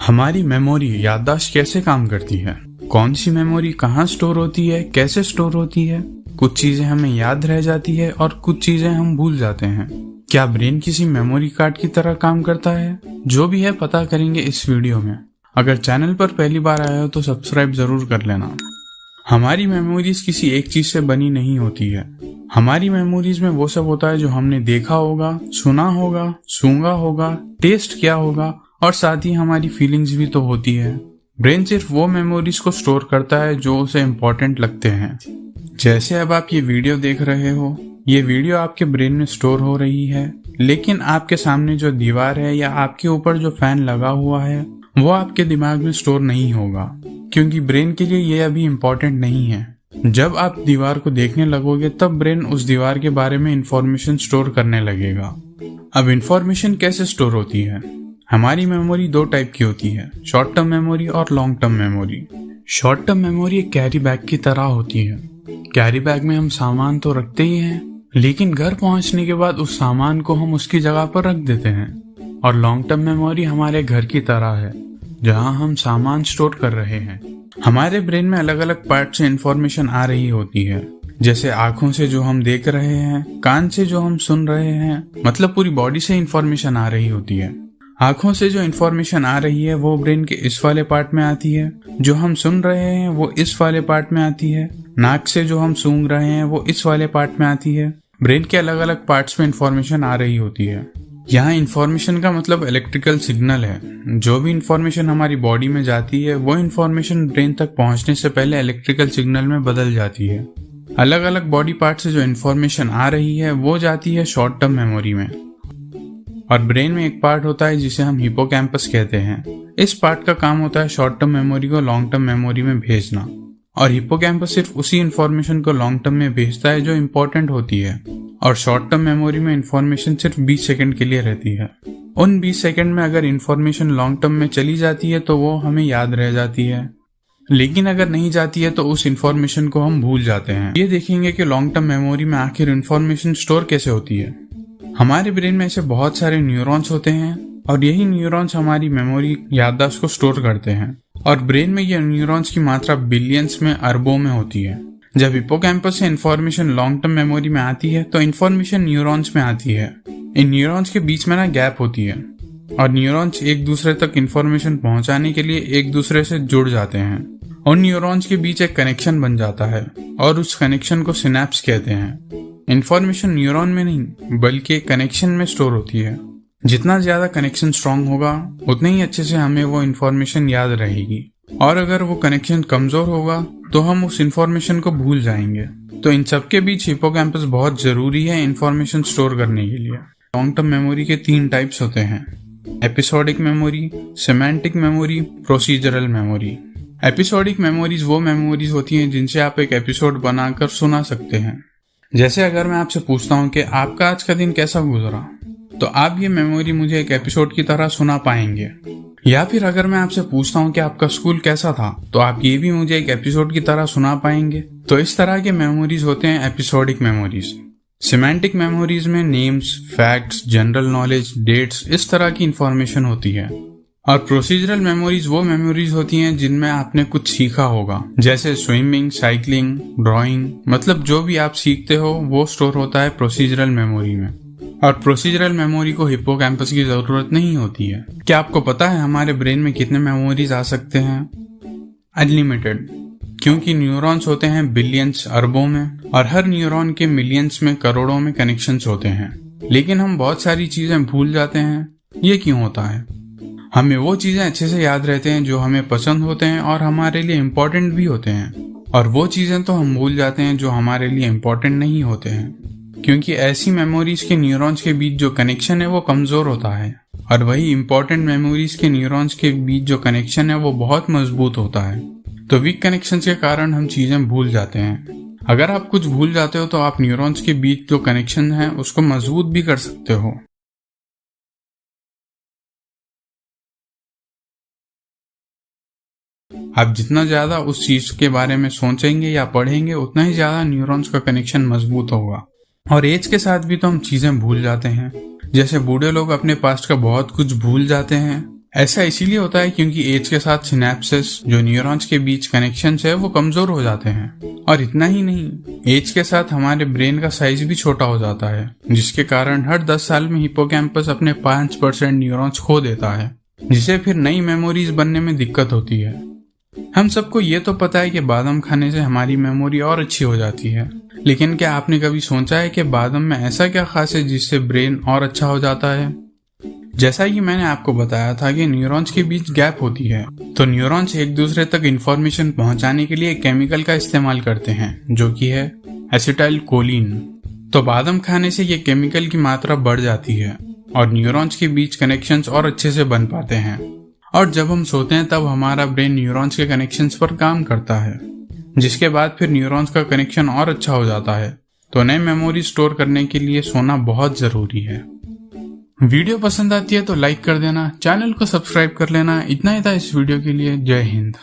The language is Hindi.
हमारी मेमोरी याददाश्त कैसे काम करती है? कौन सी मेमोरी कहाँ स्टोर होती है, कैसे स्टोर होती है? कुछ चीजें हमें याद रह जाती है और कुछ चीजें हम भूल जाते हैं। क्या ब्रेन किसी मेमोरी कार्ड की तरह काम करता है? जो भी है पता करेंगे इस वीडियो में। अगर चैनल पर पहली बार आए हो तो सब्सक्राइब जरूर कर लेना। हमारी मेमोरीज किसी एक चीज से बनी नहीं होती है। हमारी मेमोरीज में वो सब होता है जो हमने देखा होगा, सुना होगा, सूंघा होगा, टेस्ट किया होगा और साथ ही हमारी फीलिंग्स भी तो होती है। ब्रेन सिर्फ वो मेमोरीज को स्टोर करता है जो उसे इम्पोर्टेंट लगते हैं। जैसे अब आप ये वीडियो देख रहे हो, ये वीडियो आपके ब्रेन में स्टोर हो रही है, लेकिन आपके सामने जो दीवार है या आपके ऊपर जो फैन लगा हुआ है वो आपके दिमाग में स्टोर नहीं होगा, क्योंकि ब्रेन के लिए ये अभी इम्पोर्टेंट नहीं है। जब आप दीवार को देखने लगोगे तब ब्रेन उस दीवार के बारे में इंफॉर्मेशन स्टोर करने लगेगा। अब इंफॉर्मेशन कैसे स्टोर होती है? हमारी मेमोरी दो टाइप की होती है, शॉर्ट टर्म मेमोरी और long term memory. Short term memory एक कैरी बैग की तरह होती है। कैरी बैग में हम सामान तो रखते ही हैं, लेकिन घर पहुंचने के बाद उस सामान को हम उसकी जगह पर रख देते हैं। और लॉन्ग टर्म मेमोरी हमारे घर की तरह है, जहां हम सामान स्टोर कर रहे हैं। हमारे ब्रेन में अलग अलग पार्ट से इंफॉर्मेशन आ रही होती है, जैसे आंखों से जो हम देख रहे हैं, कान से जो हम सुन रहे हैं, मतलब पूरी बॉडी से इंफॉर्मेशन आ रही होती है। आंखों से जो इन्फॉर्मेशन आ रही है वो ब्रेन के इस वाले पार्ट में आती है, जो हम सुन रहे हैं वो इस वाले पार्ट में आती है। नाक से जो हम सूंघ रहे हैं वो इस वाले पार्ट में आती है। ब्रेन के अलग अलग पार्ट्स में इन्फॉर्मेशन आ रही होती है। यहाँ इन्फॉर्मेशन का मतलब इलेक्ट्रिकल सिग्नल है। जो भी इन्फॉर्मेशन हमारी बॉडी में जाती है वो इन्फॉर्मेशन ब्रेन तक पहुंचने से पहले इलेक्ट्रिकल सिग्नल में बदल जाती है। अलग अलग बॉडी पार्ट से जो इन्फॉर्मेशन आ रही है वो जाती है शॉर्ट टर्म मेमोरी में। और ब्रेन में एक पार्ट होता है जिसे हम हिपोकैम्पस कहते हैं। इस पार्ट का काम होता है शॉर्ट टर्म मेमोरी को लॉन्ग टर्म मेमोरी में भेजना। और हिपोकैम्पस सिर्फ उसी इन्फॉर्मेशन को लॉन्ग टर्म में भेजता है जो इम्पोर्टेंट होती है। और शॉर्ट टर्म मेमोरी में इन्फॉर्मेशन सिर्फ 20 सेकंड के लिए रहती है। उन 20 सेकंड में अगर इन्फॉर्मेशन लॉन्ग टर्म में चली जाती है तो वो हमें याद रह जाती है, लेकिन अगर नहीं जाती है तो उस इन्फॉर्मेशन को हम भूल जाते हैं। ये देखेंगे कि लॉन्ग टर्म मेमोरी में आखिर इन्फॉर्मेशन स्टोर कैसे होती है। हमारे ब्रेन में ऐसे बहुत सारे न्यूरॉन्स होते हैं और यही न्यूरॉन्स हमारी मेमोरी याददाश्त को स्टोर करते हैं। और ब्रेन में ये न्यूरॉन्स की मात्रा बिलियंस में, अरबों में होती है। जब हिपोकैम्पस से इन्फॉर्मेशन लॉन्ग टर्म मेमोरी में आती है तो इन्फॉर्मेशन न्यूरॉन्स में आती है। इन न्यूरॉन्स के बीच में गैप होती है और न्यूरॉन्स एक दूसरे तक इन्फॉर्मेशन पहुंचाने के लिए एक दूसरे से जुड़ जाते हैं। उन न्यूरॉन्स के बीच एक कनेक्शन बन जाता है और उस कनेक्शन को सिनेप्स कहते हैं। इन्फॉर्मेशन न्यूरॉन में नहीं बल्कि कनेक्शन में स्टोर होती है। जितना ज्यादा कनेक्शन स्ट्रांग होगा उतने ही अच्छे से हमें वो इन्फॉर्मेशन याद रहेगी, और अगर वो कनेक्शन कमजोर होगा तो हम उस इन्फॉर्मेशन को भूल जाएंगे। तो इन सबके बीच हिपोकैम्पस बहुत जरूरी है इन्फॉर्मेशन स्टोर करने के लिए। लॉन्ग टर्म मेमोरी के 3 टाइप्स होते हैं, episodic memory, semantic memory, procedural memory. Episodic memories वो मेमोरीज होती हैं जिनसे आप एक एपिसोड बनाकर सुना सकते हैं। जैसे अगर मैं आपसे पूछता हूँ कि आपका आज का दिन कैसा गुजरा, तो आप ये मेमोरी मुझे एक एपिसोड की तरह सुना पाएंगे। या फिर अगर मैं आपसे पूछता हूँ कि आपका स्कूल कैसा था, तो आप ये भी मुझे एक एपिसोड की तरह सुना पाएंगे। तो इस तरह के मेमोरीज होते हैं एपिसोडिक मेमोरीज। सिमेंटिक मेमोरीज में names, facts, general knowledge, dates, इस तरह की इंफॉर्मेशन होती है। और प्रोसीजरल मेमोरीज वो मेमोरीज होती हैं जिनमें आपने कुछ सीखा होगा, जैसे स्विमिंग, साइकिलिंग, ड्राइंग, मतलब जो भी आप सीखते हो वो स्टोर होता है प्रोसीजरल मेमोरी में। और प्रोसीजरल मेमोरी को हिपोकैम्पस की जरूरत नहीं होती है। क्या आपको पता है हमारे ब्रेन में कितने मेमोरीज आ सकते हैं? अनलिमिटेड, क्योंकि न्यूरॉन्स होते हैं बिलियंस, अरबों में, और हर न्यूरॉन के मिलियंस में, करोड़ों में कनेक्शंस होते हैं। लेकिन हम बहुत सारी चीजें भूल जाते हैं। ये क्यों होता है? हमें वो चीजें अच्छे से याद रहते हैं जो हमें पसंद होते हैं और हमारे लिए इम्पोर्टेंट भी होते हैं, और वो चीजें तो हम भूल जाते हैं जो हमारे लिए इम्पोर्टेंट नहीं होते हैं, क्योंकि ऐसी मेमोरीज के न्यूरॉन्स के बीच जो कनेक्शन है वो कमजोर होता है, और वही इम्पोर्टेंट मेमोरीज के न्यूरॉन्स के बीच जो कनेक्शन है वो बहुत मजबूत होता है। तो वीक कनेक्शन के कारण हम चीजें भूल जाते हैं। अगर आप कुछ भूल जाते हो तो आप न्यूरॉन्स के बीच जो कनेक्शन है उसको मजबूत भी कर सकते हो। आप जितना ज्यादा उस चीज के बारे में सोचेंगे या पढ़ेंगे उतना ही ज्यादा न्यूरॉन्स का कनेक्शन मजबूत होगा। और एज के साथ भी तो हम चीजें भूल जाते हैं। जैसे बूढ़े लोग अपने पास्ट का बहुत कुछ भूल जाते हैं, ऐसा इसीलिए होता है क्योंकि एज के साथ सिनेप्सिस, जो न्यूरॉन्स के बीच कनेक्शंस है, वो कमजोर हो जाते हैं। और इतना ही नहीं, एज के साथ हमारे ब्रेन का साइज भी छोटा हो जाता है, जिसके कारण हर 10 साल में हिप्पोकैम्पस अपने 5% न्यूरॉन्स खो देता है, जिसे फिर नई मेमोरीज बनने में दिक्कत होती है। हम सबको ये तो पता है कि बादाम खाने से हमारी मेमोरी और अच्छी हो जाती है, लेकिन क्या आपने कभी सोचा है कि बादाम में ऐसा क्या खास है जिससे ब्रेन और अच्छा हो जाता है? जैसा कि मैंने आपको बताया था कि न्यूरॉन्स के बीच गैप होती है, तो न्यूरॉन्स एक दूसरे तक इंफॉर्मेशन पहुंचाने के लिए केमिकल का इस्तेमाल करते हैं, जो कि है एसिटाइल कोलिन। तो बादाम खाने से ये केमिकल की मात्रा बढ़ जाती है और न्यूरॉन्स के बीच कनेक्शंस और अच्छे से बन पाते हैं। और जब हम सोते हैं तब हमारा ब्रेन न्यूरॉन्स के कनेक्शंस पर काम करता है, जिसके बाद फिर न्यूरॉन्स का कनेक्शन और अच्छा हो जाता है। तो नई मेमोरी स्टोर करने के लिए सोना बहुत जरूरी है। वीडियो पसंद आती है तो लाइक कर देना, चैनल को सब्सक्राइब कर लेना। इतना ही था इस वीडियो के लिए। जय हिंद।